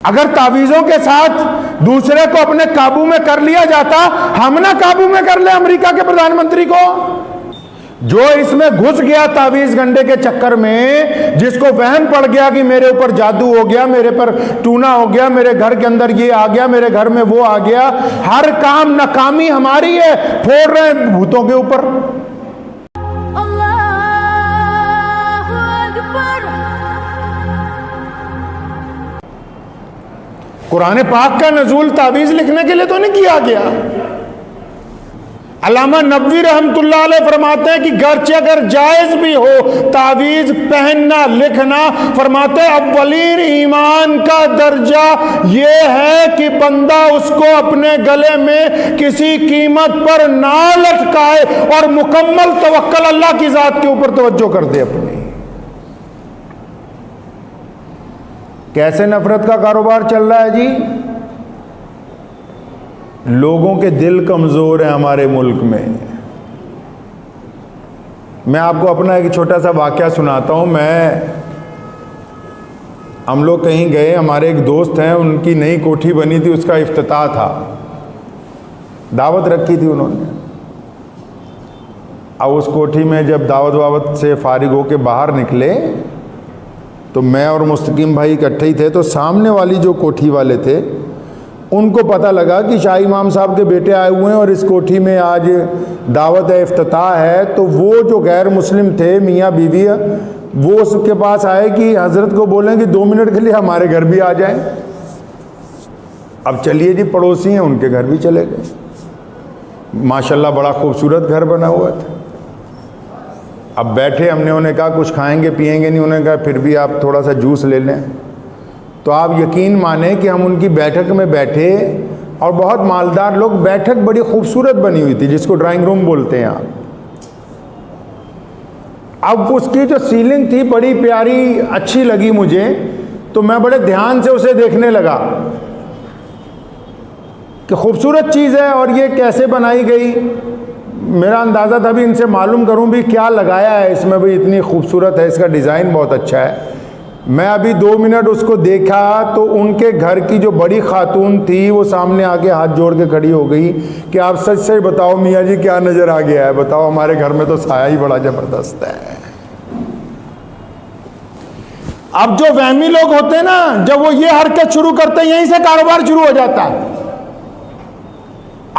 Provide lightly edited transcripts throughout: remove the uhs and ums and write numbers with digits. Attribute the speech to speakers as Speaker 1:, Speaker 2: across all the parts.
Speaker 1: अगर तावीज़ों के साथ दूसरे को अपने काबू में कर लिया जाता, हम ना काबू में कर ले अमेरिका के प्रधानमंत्री को। जो इसमें घुस गया तावीज गंडे के चक्कर में, जिसको वहम पड़ गया कि मेरे ऊपर जादू हो गया, मेरे पर टूना हो गया, मेरे घर के अंदर ये आ गया, मेरे घर में वो आ गया, हर काम नाकामी हमारी है, फोड़ रहे हैं भूतों के ऊपर। कुरान पाक का नजूल तावीज लिखने के लिए तो नहीं किया गया। अल्लामा नबवी रहमतुल्लाह अलैह फरमाते हैं कि गर्चे अगर जायज भी हो तावीज पहनना लिखना, फरमाते हैं अव्वलीन ईमान का दर्जा ये है कि बंदा उसको अपने गले में किसी कीमत पर ना लटकाए और मुकम्मल तवक्कल अल्लाह की जात के ऊपर तवज्जो कर दे अपनी। कैसे नफरत का कारोबार चल रहा है जी? लोगों के दिल कमजोर हैं हमारे मुल्क में। मैं आपको अपना एक छोटा सा वाकया सुनाता हूं। हम लोग कहीं गए, हमारे एक दोस्त हैं, उनकी नई कोठी बनी थी, उसका इफ्तिताह था, दावत रखी थी उन्होंने। अब उस कोठी में जब दावत वावत से फारिग होके बाहर निकले तो मैं और मुस्तकीम भाई इकट्ठे ही थे। तो सामने वाली जो कोठी वाले थे उनको पता लगा कि शाह इमाम साहब के बेटे आए हुए हैं और इस कोठी में आज दावत इफ्तिताह है। तो वो जो गैर मुस्लिम थे, मियाँ बीवी, वो उसके पास आए कि हज़रत को बोलें कि 2 मिनट के लिए हमारे घर भी आ जाएं। अब चलिए जी, पड़ोसी हैं, उनके घर भी चले गए। माशाल्लाह बड़ा खूबसूरत घर बना हुआ था। अब बैठे, हमने उन्हें कहा कुछ खाएंगे पिएंगे नहीं, उन्होंने कहा फिर भी आप थोड़ा सा जूस ले लें। तो आप यकीन माने कि हम उनकी बैठक में बैठे और बहुत मालदार लोग, बैठक बड़ी खूबसूरत बनी हुई थी जिसको ड्राइंग रूम बोलते हैं आप। अब उसकी जो सीलिंग थी बड़ी प्यारी अच्छी लगी मुझे, तो मैं बड़े ध्यान से उसे देखने लगा कि खूबसूरत चीज़ है और ये कैसे बनाई गई। मेरा अंदाज़ा था भी इनसे मालूम करूं भी क्या लगाया है इसमें, भी इतनी खूबसूरत है, इसका डिज़ाइन बहुत अच्छा है। मैं अभी 2 मिनट उसको देखा तो उनके घर की जो बड़ी खातून थी वो सामने आके हाथ जोड़ के खड़ी हो गई कि आप सच सच बताओ मियाँ जी क्या नज़र आ गया है, बताओ, हमारे घर में तो साया ही बड़ा ज़बरदस्त है। अब जो वहमी लोग होते हैं ना, जब वो ये हरकत शुरू करते हैं यहीं से कारोबार शुरू हो जाता है।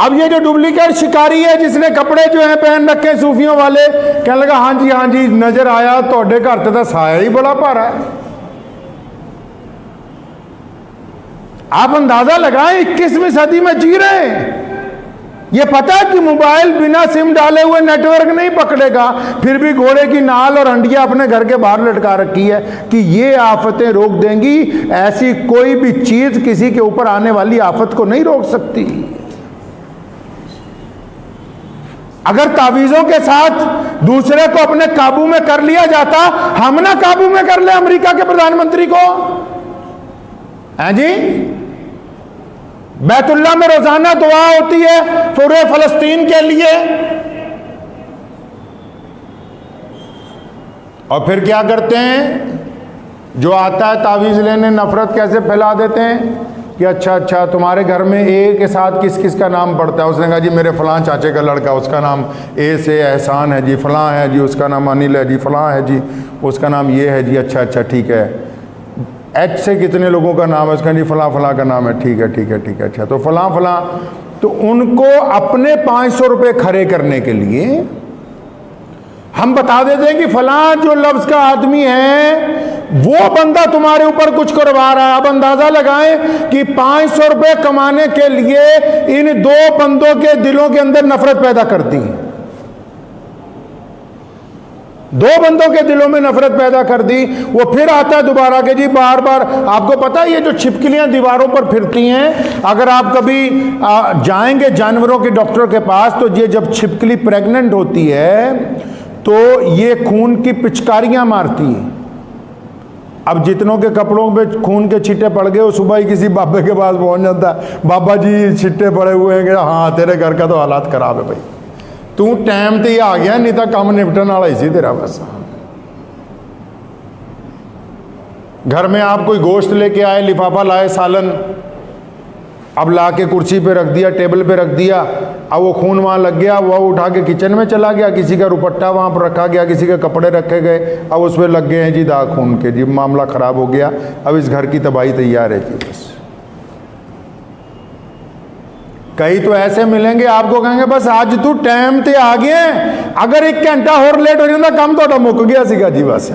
Speaker 1: अब ये जो डुप्लीकेट शिकारी है जिसने कपड़े जो है पहन रखे सूफियों वाले, कहने लगा हाँ जी नजर आया तोड़े घर तो साया ही बड़ा भारा है। आप अंदाजा लगाएं 21वीं सदी में जी रहे हैं। ये पता है कि मोबाइल बिना सिम डाले हुए नेटवर्क नहीं पकड़ेगा, फिर भी घोड़े की नाल और हंडिया अपने घर के बाहर लटका रखी है कि ये आफतें रोक देंगी। ऐसी कोई भी चीज किसी के ऊपर आने वाली आफत को नहीं रोक सकती। अगर तावीज़ों के साथ दूसरे को अपने काबू में कर लिया जाता, हम ना काबू में कर ले अमेरिका के प्रधानमंत्री को, हैं जी? बैतुल्लाह में रोजाना दुआ होती है पूरे फलस्तीन के लिए, और फिर क्या करते हैं? जो आता है तावीज़ लेने, नफरत कैसे फैला देते हैं कि अच्छा तुम्हारे घर में ए के साथ किस किस का नाम पड़ता है। उसने कहा जी मेरे फलां चाचे का लड़का, उसका नाम ए से एहसान है जी, फलां है जी, उसका नाम अनिल है जी, फलां है जी, उसका नाम ये है जी, अच्छा ठीक है। एच से कितने लोगों का नाम है? उसका जी फलां का नाम है, ठीक है, अच्छा तो फलां। तो उनको अपने 500 रुपये खरे करने के लिए हम बता देते हैं कि फलां जो लफ्ज़ का आदमी है वो बंदा तुम्हारे ऊपर कुछ करवा रहा है। अब अंदाजा लगाएं कि 500 रुपये कमाने के लिए इन 2 बंदों के दिलों के अंदर नफरत पैदा कर दी। 2 बंदों के दिलों में नफरत पैदा कर दी। वो फिर आता है दोबारा के जी बार बार। आपको पता है ये जो छिपकलियां दीवारों पर फिरती हैं, अगर आप कभी जाएंगे जानवरों के डॉक्टर के पास तो ये जब छिपकली प्रेग्नेंट होती है तो ये खून की पिचकारियां मारती है। अब जितनों के कपड़ों पे खून के छिट्टे पड़ गए, वो सुबह ही किसी बाबे के पास पहुंच जाता है, बाबा जी छिट्टे पड़े हुए हैं कि हाँ तेरे घर का तो हालात खराब है भाई, तू टाइम ते ही आ गया, नहीं तो काम निपटन वाला ही सी तेरा। बस घर में आप कोई गोश्त लेके आए, लिफाफा लाए सालन, अब ला के कुर्सी पे रख दिया, टेबल पे रख दिया, अब वो खून वहाँ लग गया, वो उठा के किचन में चला गया, किसी का रुपट्टा वहाँ पर रखा गया, किसी के कपड़े रखे गए, अब उस पर लग गए हैं जी दाग खून के, जी मामला ख़राब हो गया, अब इस घर की तबाही तैयार है जी। बस कई तो ऐसे मिलेंगे आपको कहेंगे बस आज तू टाइम ते आ गया, अगर 1 घंटा और लेट हो जाता काम तो मुक गया सीगा जी। बस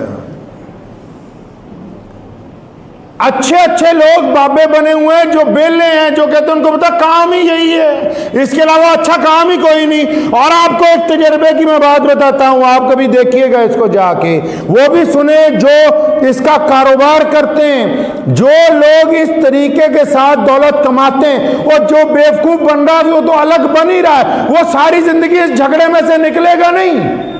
Speaker 1: अच्छे अच्छे लोग बाबे बने हुए हैं जो बेले हैं, जो कहते हैं उनको पता काम ही यही है, इसके अलावा अच्छा काम ही कोई नहीं। और आपको एक तजर्बे की मैं बात बताता हूं, आप कभी देखिएगा इसको जाके, वो भी सुने जो इसका कारोबार करते हैं, जो लोग इस तरीके के साथ दौलत कमाते हैं, और जो बेवकूफ बन रहा है वो तो अलग बन ही रहा है, वो सारी जिंदगी इस झगड़े में से निकलेगा नहीं।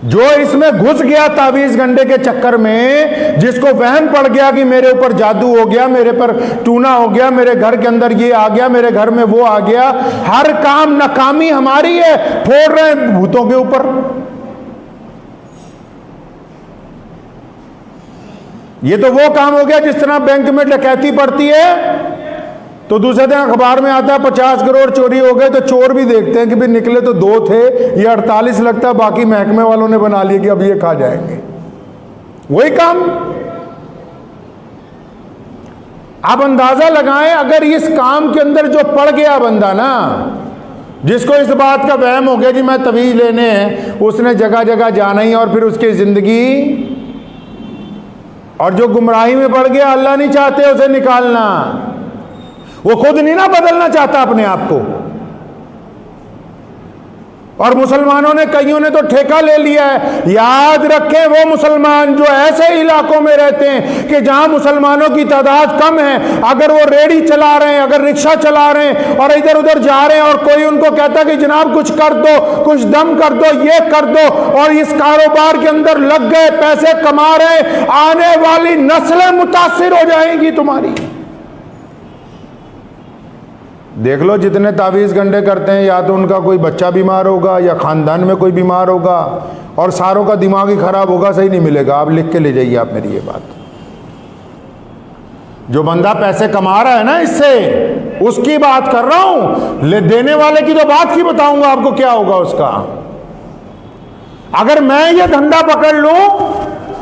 Speaker 1: जो इसमें घुस गया तावीज गंडे के चक्कर में, जिसको वहम पड़ गया कि मेरे ऊपर जादू हो गया, मेरे पर टूना हो गया, मेरे घर के अंदर ये आ गया, मेरे घर में वो आ गया, हर काम नाकामी हमारी है, फोड़ रहे हैं भूतों के ऊपर। ये तो वो काम हो गया जिस तरह बैंक में डकैती पड़ती है तो दूसरे दिन अखबार में आता है 50 करोड़ चोरी हो गए, तो चोर भी देखते हैं कि भी निकले तो 2 थे, ये 48 लगता है, बाकी महकमे वालों ने बना लिया कि अब ये खा जाएंगे। वही काम आप अंदाजा लगाएं, अगर इस काम के अंदर जो पड़ गया बंदा ना, जिसको इस बात का वहम हो गया कि मैं तवीज लेने हैं, उसने जगह जगह जाना ही, और फिर उसकी जिंदगी, और जो गुमराही में पड़ गया अल्लाह नहीं चाहते उसे निकालना, वो खुद नहीं ना बदलना चाहता अपने आप को। और मुसलमानों ने, कईयों ने तो ठेका ले लिया है। याद रखें वो मुसलमान जो ऐसे इलाकों में रहते हैं कि जहां मुसलमानों की तादाद कम है, अगर वो रेडी चला रहे हैं, अगर रिक्शा चला रहे हैं और इधर उधर जा रहे हैं, और कोई उनको कहता कि जनाब कुछ कर दो, कुछ दम कर दो, ये कर दो, और इस कारोबार के अंदर लग गए, पैसे कमा रहे, आने वाली नस्लें मुतासिर हो जाएंगी तुम्हारी। देख लो जितने तावीज़ गंडे करते हैं, या तो उनका कोई बच्चा बीमार होगा या ख़ानदान में कोई बीमार होगा, और सारों का दिमाग ही ख़राब होगा, सही नहीं मिलेगा। आप लिख के ले जाइए आप मेरी ये बात। जो बंदा पैसे कमा रहा है ना इससे, उसकी बात कर रहा हूं, ले देने वाले की तो बात ही बताऊंगा आपको क्या होगा उसका। अगर मैं ये धंधा पकड़ लूं,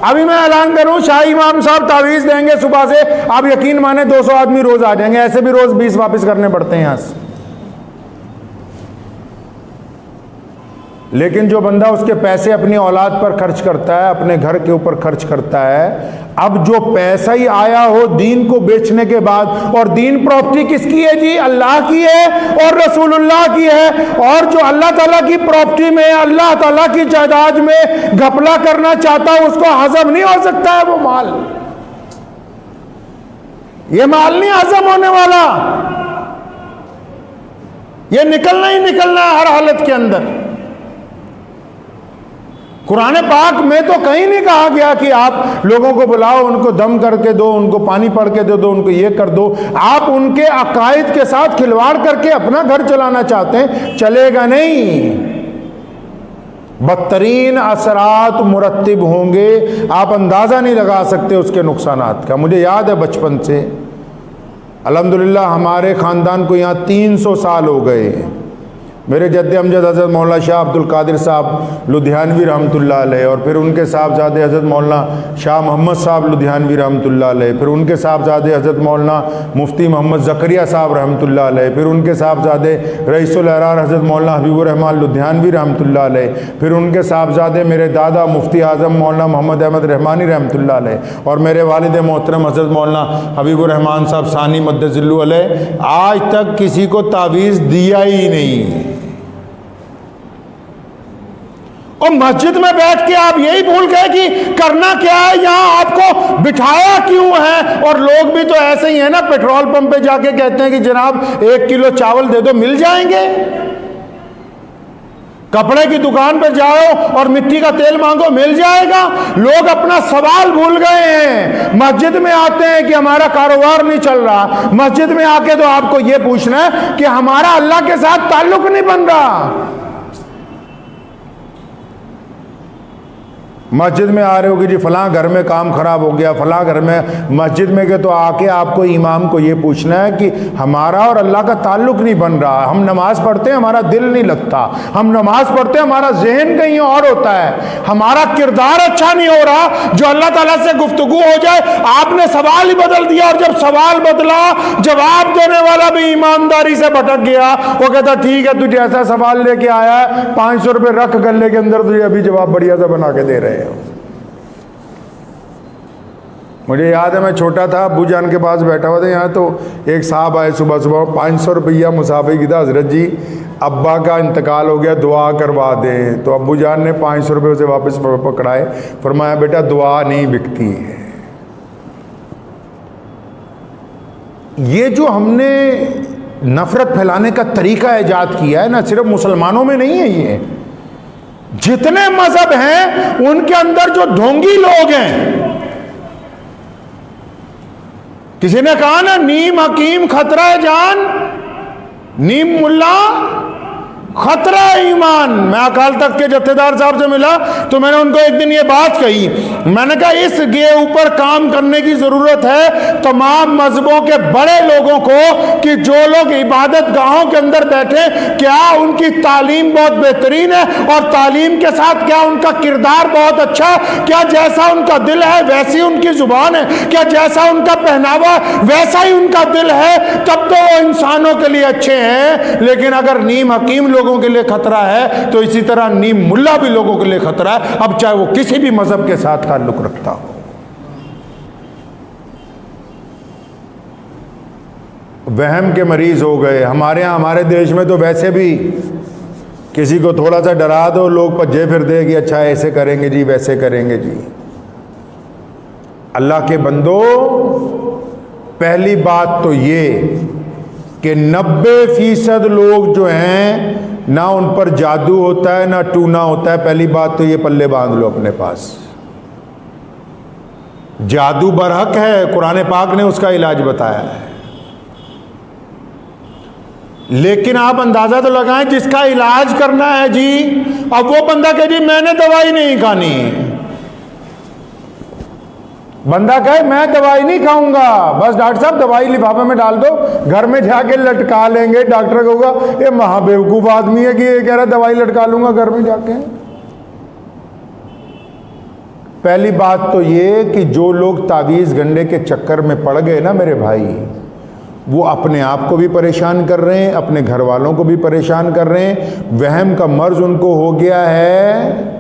Speaker 1: अभी मैं ऐलान करूं शाही इमाम साहब तावीज़ देंगे सुबह से, आप यकीन माने 200 आदमी रोज आ जाएंगे, ऐसे भी रोज 20 वापस करने पड़ते हैं यहां से। लेकिन जो बंदा उसके पैसे अपनी औलाद पर खर्च करता है, अपने घर के ऊपर खर्च करता है, अब जो पैसा ही आया हो दीन को बेचने के बाद, और दीन प्रॉपर्टी किसकी है जी? अल्लाह की है और रसूलुल्लाह की है। और जो अल्लाह ताला की प्रॉपर्टी में, अल्लाह ताला की जायदाद में घपला करना चाहता है, उसको हजम नहीं हो सकता है वो माल। ये माल नहीं हजम होने वाला, ये निकलना ही निकलना है हर हालत के अंदर। कुरान पाक में तो कहीं नहीं कहा गया कि आप लोगों को बुलाओ, उनको दम करके दो, उनको पानी पड़ के दो, उनको ये कर दो। आप उनके अकायद के साथ खिलवाड़ करके अपना घर चलाना चाहते हैं, चलेगा नहीं। बदतरीन असरात मुरत्तिब होंगे, आप अंदाज़ा नहीं लगा सकते उसके नुकसानात का। मुझे याद है बचपन से, अल्हम्दुलिल्लाह हमारे ख़ानदान को यहाँ 300 साल हो गए। मेरे जद्दे अमजद हज़रत मौलाना शाह अब्दुल कादिर साहब लुधियानवी रहमतुल्लाह अलैह, और फिर उनके साहबजादे हज़रत मौलाना शाह मोहम्मद साहब लुधियानवी रहमतुल्लाह अलैह, फिर उनके साहबजादे हज़रत मौलाना मुफ्ती मोहम्मद ज़करिया साहब रहमतुल्लाह अलैह, फिर उनके साहबजादे रईसुल अहरार हज़रत मौलाना हबीबुर रहमान लुधियानवी रहमतुल्लाह अलैह, फिर उनके साहबजादे मेरे दादा मुफ्ती आज़म मौलाना मोहम्मद अहमद रहमानी रहमतुल्लाह अलैह, और मेरे वालिद मोहतरम हज़रत मौलाना हबीबुर रहमान साहब सानी मद्दज़िल्लु अलैह, आज तक किसी को तावीज़ दिया ही नहीं। और मस्जिद में बैठ के आप यही भूल गए कि करना क्या है, यहां आपको बिठाया क्यों है। और लोग भी तो ऐसे ही है ना, पेट्रोल पंप पे जाके कहते हैं कि जनाब 1 किलो चावल दे दो, मिल जाएंगे। कपड़े की दुकान पर जाओ और मिट्टी का तेल मांगो, मिल जाएगा। लोग अपना सवाल भूल गए हैं। मस्जिद में आते हैं कि हमारा कारोबार नहीं चल रहा, मस्जिद में आके तो आपको यह पूछना है कि हमारा अल्लाह के साथ ताल्लुक नहीं बन रहा। मस्जिद में आ रहे हो कि जी फलां घर में काम खराब हो गया, फलां घर में, मस्जिद में गए तो आके आपको इमाम को ये पूछना है कि हमारा और अल्लाह का ताल्लुक नहीं बन रहा। हम नमाज पढ़ते हैं, हमारा दिल नहीं लगता, हम नमाज पढ़ते हैं, हमारा जहन कहीं और होता है, हमारा किरदार अच्छा नहीं हो रहा, जो अल्लाह ताला से गुफ्तगू हो जाए। आपने सवाल ही बदल दिया, और जब सवाल बदला जवाब देने वाला भी ईमानदारी से भटक गया। वो कहता ठीक है, तुझे ऐसा सवाल लेके आया है, 500 रुपये रख गले के अंदर, तुझे अभी जवाब बढ़िया सा बना के दे रहे हैं। मुझे याद है मैं छोटा था, अब्बू जान के पास बैठा हुआ था, यहाँ तो एक साहब आए सुबह सुबह, 500 रुपया मुसाफे की था, हजरत जी अब्बा का इंतकाल हो गया, दुआ करवा दें। तो अब्बू जान ने 500 रुपये उसे वापस पकड़ाए, फरमाया बेटा दुआ नहीं बिकती है। ये जो हमने नफरत फैलाने का तरीका ईजाद किया है ना, सिर्फ मुसलमानों में नहीं है, ये जितने मजहब हैं उनके अंदर जो ढोंगी लोग हैं। किसी ने कहा ना, नीम हकीम खतरा है जान, नीम मुल्ला खतरा ईमान। मैं अकाल तख्त के जत्थेदार साहब से मिला तो मैंने उनको एक दिन ये बात कही, मैंने कहा इसके ऊपर काम करने की जरूरत है तमाम मजहबों के बड़े लोगों को, कि जो लोग इबादत गाहों के अंदर बैठे, क्या उनकी तालीम बहुत बेहतरीन है, और तालीम के साथ क्या उनका किरदार बहुत अच्छा है, क्या जैसा उनका दिल है वैसी उनकी जुबान है, क्या जैसा उनका पहनावा वैसा ही उनका दिल है, तब तो वो इंसानों के लिए अच्छे हैं। लेकिन अगर नीम हकीम लोगों के लिए खतरा है तो इसी तरह नीम मुल्ला भी लोगों के लिए खतरा है, अब चाहे वो किसी भी मजहब के साथ ताल्लुक रखता हो। वहम के मरीज हो गए हमारे यहाँ, हमारे देश में तो वैसे भी किसी को थोड़ा सा डरा दो लोग भज्जे फिर दे कि अच्छा ऐसे करेंगे जी, वैसे करेंगे जी। अल्लाह के बंदो, पहली बात तो ये कि 90% लोग जो हैं ना उन पर जादू होता है ना टूना होता है। पहली बात तो ये पल्ले बांध लो अपने पास। जादू बरहक है, कुरान पाक ने उसका इलाज बताया है, लेकिन आप अंदाजा तो लगाएं जिसका इलाज करना है जी, अब वो बंदा कहे जी मैंने दवाई नहीं खानी, बंदा कहे मैं दवाई नहीं खाऊंगा, बस डॉक्टर साहब दवाई लिफाफे में डाल दो, घर में जाके लटका लेंगे। डॉक्टर कहूँगा ये महाबेवकूफ आदमी है कि ये कह रहा है दवाई लटका लूंगा घर में जाके। पहली बात तो ये कि जो लोग तावीज़ गंडे के चक्कर में पड़ गए ना मेरे भाई, वो अपने आप को भी परेशान कर रहे हैं, अपने घर वालों को भी परेशान कर रहे हैं। वहम का मर्ज उनको हो गया है।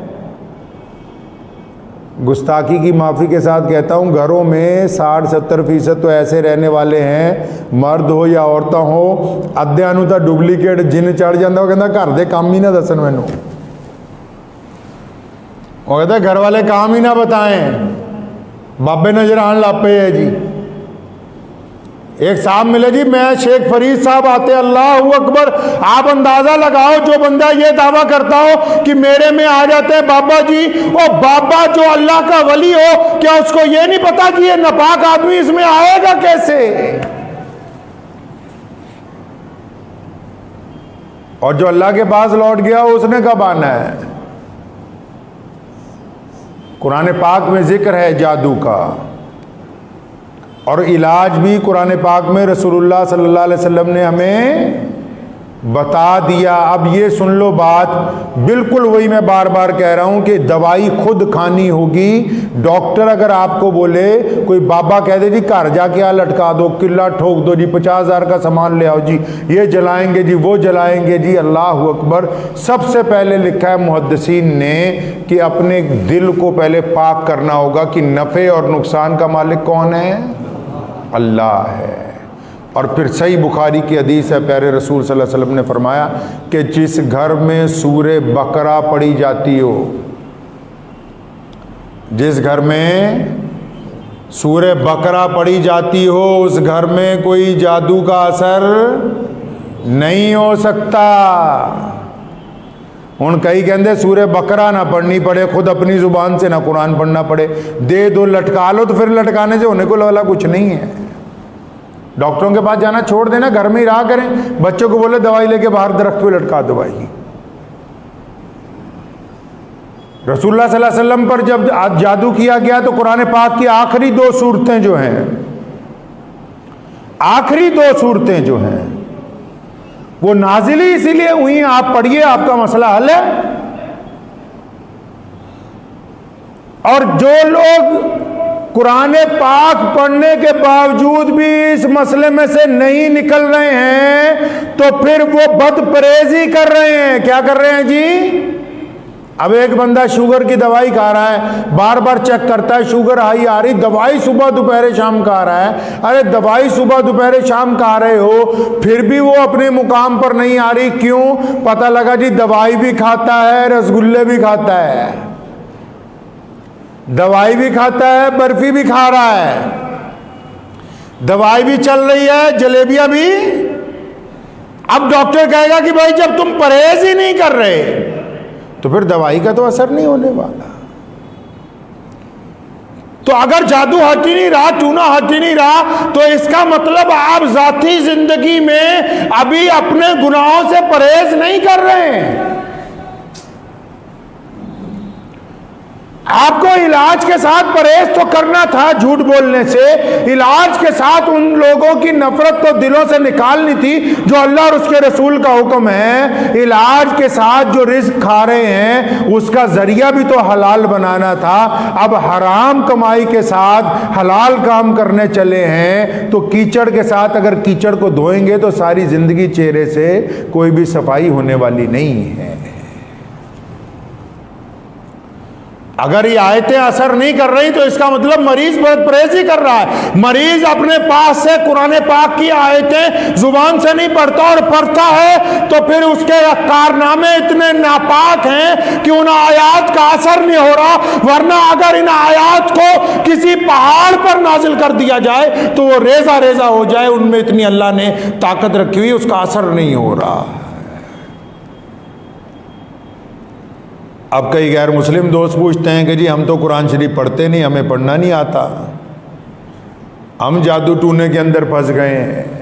Speaker 1: गुस्ताखी की माफ़ी के साथ कहता हूँ, घरों में 60-70% तो ऐसे रहने वाले हैं, मर्द हो या औरतां हो, अद्धियां नूं तां डुप्लीकेट जिन चढ़ जाता। वो कहता घर दे काम ही ना दसन मैनू, वो कहता घर वाले काम ही ना बताएं, बाबे नजर आने लग पे है जी। एक साहब मिले जी, मैं शेख फरीद साहब आते, अल्लाह अकबर। आप अंदाजा लगाओ जो बंदा ये दावा करता हो कि मेरे में आ जाते हैं बाबा जी, और बाबा जो अल्लाह का वली हो, क्या उसको ये नहीं पता कि ये नापाक आदमी इसमें आएगा कैसे? और जो अल्लाह के पास लौट गया उसने कब आना है? कुरान पाक में जिक्र है जादू का, और इलाज भी कुरान पाक में रसूलुल्लाह सल्लल्लाहु अलैहि वसल्लम ने हमें बता दिया। अब ये सुन लो बात, बिल्कुल वही मैं बार बार कह रहा हूं कि दवाई खुद खानी होगी। डॉक्टर अगर आपको बोले, कोई बाबा कह दे जी घर जाके आ लटका दो, किला ठोक दो जी, 50,000 का सामान ले आओ जी, ये जलाएंगे जी, वो जलाएंगे जी, अल्लाह अकबर। सबसे पहले लिखा है मुहद्दिसीन ने कि अपने दिल को पहले पाक करना होगा कि नफ़े और नुकसान का मालिक कौन है? अल्लाह है। और फिर सही बुखारी की हदीस है, प्यारे रसूल सल्लल्लाहु अलैहि वसल्लम ने फरमाया कि जिस घर में सूरे बकरा पढ़ी जाती हो, जिस घर में सूरे बकरा पढ़ी जाती हो, उस घर में कोई जादू का असर नहीं हो सकता। हुण कई कहते सूरे बकरा ना पढ़नी पड़े, खुद अपनी जुबान से ना कुरान पढ़ना पड़े, दे दो लटका लो, तो फिर लटकाने से होने को वाला कुछ नहीं है। डॉक्टरों के पास जाना छोड़ देना, घर में ही रहा करें। बच्चों को बोले दवाई लेके बाहर दरख्त पे लटका दो भाई। रसूलुल्लाह सल्लल्लाहु अलैहि वसल्लम पर जब जादू किया गया तो कुरान पाक की आखिरी 2 सूरतें जो हैं, आखिरी 2 सूरतें जो हैं वो नाजिल ही इसीलिए हुई, आप पढ़िए, आपका मसला हल है। और जो लोग कुरान पाक पढ़ने के बावजूद भी इस मसले में से नहीं निकल रहे हैं तो फिर वो बदपरहेजी कर रहे हैं। क्या कर रहे हैं जी? अब एक बंदा शुगर की दवाई खा रहा है, बार बार चेक करता है शुगर हाई आ रही, दवाई सुबह दोपहर शाम खा रहा है। अरे दवाई सुबह दोपहर शाम खा रहे हो फिर भी वो अपने मुकाम पर नहीं आ रही, क्यों? पता लगा जी दवाई भी खाता है, रसगुल्ले भी खाता है, दवाई भी खाता है, बर्फी भी खा रहा है, दवाई भी चल रही है, जलेबियां भी। अब डॉक्टर कहेगा कि भाई जब तुम परहेज ही नहीं कर रहे तो फिर दवाई का तो असर नहीं होने वाला। तो अगर जादू हट ही नहीं रहा, टूना हट ही नहीं रहा, तो इसका मतलब आप जाती जिंदगी में अभी अपने गुनाहों से परहेज नहीं कर रहे हैं। आपको इलाज के साथ परहेज तो करना था झूठ बोलने से, इलाज के साथ उन लोगों की नफरत तो दिलों से निकालनी थी जो अल्लाह और उसके रसूल का हुक्म है। इलाज के साथ जो रिस्क खा रहे हैं उसका जरिया भी तो हलाल बनाना था। अब हराम कमाई के साथ हलाल काम करने चले हैं तो कीचड़ के साथ अगर कीचड़ को धोएंगे तो सारी जिंदगी चेहरे से कोई भी सफाई होने वाली नहीं है। अगर ये आयतें असर नहीं कर रही तो इसका मतलब मरीज बदपरहेजी कर रहा है। मरीज अपने पास से कुरान पाक की आयतें जुबान से नहीं पढ़ता और पढ़ता है तो फिर उसके कारनामे इतने नापाक हैं कि उन आयात का असर नहीं हो रहा। वरना अगर इन आयात को किसी पहाड़ पर नाजिल कर दिया जाए तो वो रेजा रेजा हो जाए, उनमें इतनी अल्लाह ने ताकत रखी हुई, उसका असर नहीं हो रहा। अब कई गैर मुस्लिम दोस्त पूछते हैं कि जी हम तो कुरान शरीफ पढ़ते नहीं, हमें पढ़ना नहीं आता, हम जादू टूने के अंदर फंस गए हैं।